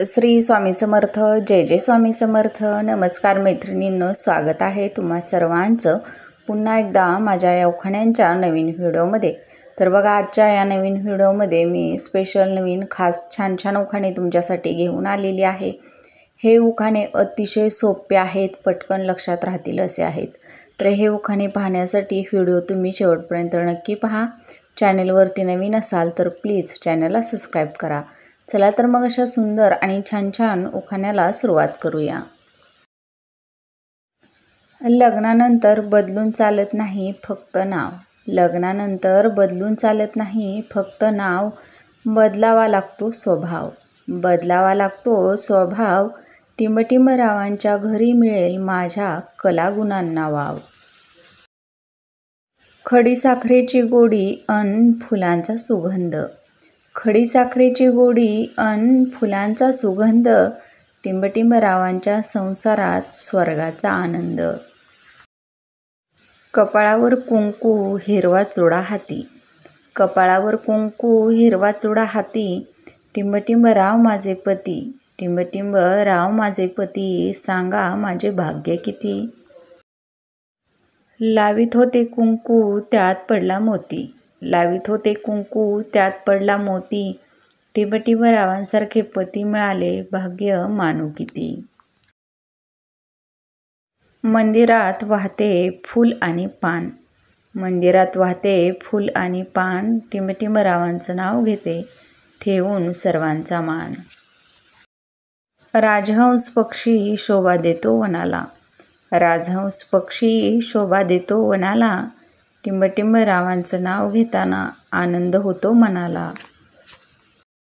श्री स्वामी समर्थ. जय जय स्वामी समर्थ. नमस्कार मैत्रिणींनो, स्वागत आहे तुम्हा सर्वांचं पुन्हा एकदा माझ्या या उखाण्यांच्या नवीन व्हिडिओमध्ये. तर बघा, आजच्या या नवीन व्हिडिओमध्ये मी स्पेशल नवीन खास छान छान उखाणे तुमच्यासाठी घेऊन आलेली आहे. हे उखाणे अतिशय सोपे आहेत, पटकन लक्षात राहतील असे आहेत. तर हे उखाणे पाहण्यासाठी व्हिडिओ तुम्ही शेवटपर्यंत नक्की पहा. चॅनलवरती नवीन असाल तर प्लीज चॅनलला सबस्क्राईब करा. चला तर मग अशा सुंदर आणि छान छान उखाण्याला सुरुवात करूया. लग्नानंतर बदलून चालत नाही फक्त नाव. लग्नानंतर बदलून चालत नाही फक्त नाव. बदलावा लागतो स्वभाव. बदलावा लागतो स्वभाव. टिंबटिंब रावांच्या घरी मिळेल माझ्या कलागुणांना वाव. खडी साखरेची गोडी अन फुलांचा सुगंध. खडी साखरेची गोडी अन फुलांचा सुगंध. टिंबटिंब रावांच्या संसारात स्वर्गाचा आनंद. कपाळावर कुंकू हिरवा चुडा हाती. कपाळावर कुंकू हिरवा चुडा हाती. टिंबटिंब राव माझे पती. टिंबटिंब राव माझे पती. सांगा माझे भाग्य किती. लावीत होते कुंकू त्यात पडला मोती. लावीत होते कुंकू त्यात पडला मोती. टिंबटिंब रावांसारखे पती मिळाले भाग्य मानू किती. मंदिरात वाहते फूल आणि पान. मंदिरात वाहते फूल आणि पान. टिंबटिंब रावांचं नाव घेते ठेवून सर्वांचा मान. राजहंस पक्षी शोभा देतो वनाला. राजहंस पक्षी शोभा देतो वनाला. टिंबटिंब रावांचं नाव घेताना आनंद होतो मनाला.